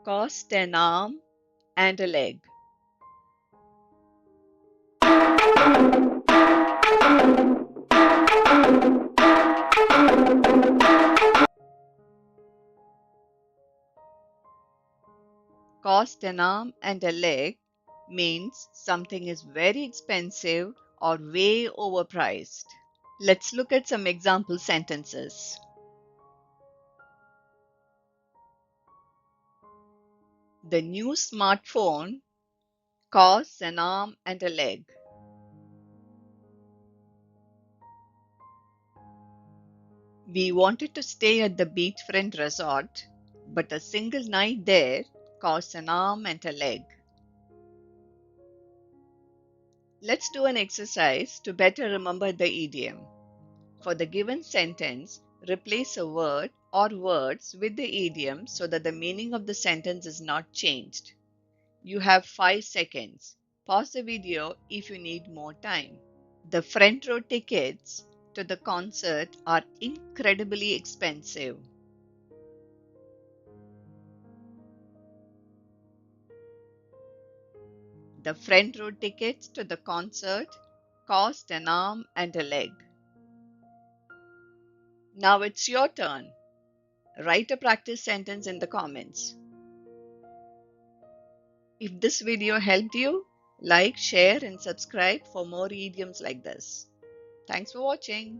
Cost an arm and a leg. Cost an arm and a leg means something is very expensive or way overpriced. Let's look at some example sentences. The new smartphone costs an arm and a leg. We wanted to stay at the beachfront resort, but a single night there costs an arm and a leg. Let's do an exercise to better remember the idiom. For the given sentence, replace a word or words with the idiom so that the meaning of the sentence is not changed. You have 5 seconds. Pause the video if you need more time. The front row tickets to the concert are incredibly expensive. The front row tickets to the concert cost an arm and a leg. Now it's your turn. Write a practice sentence in the comments. If this video helped you, like, share, and subscribe for more idioms like this. Thanks for watching.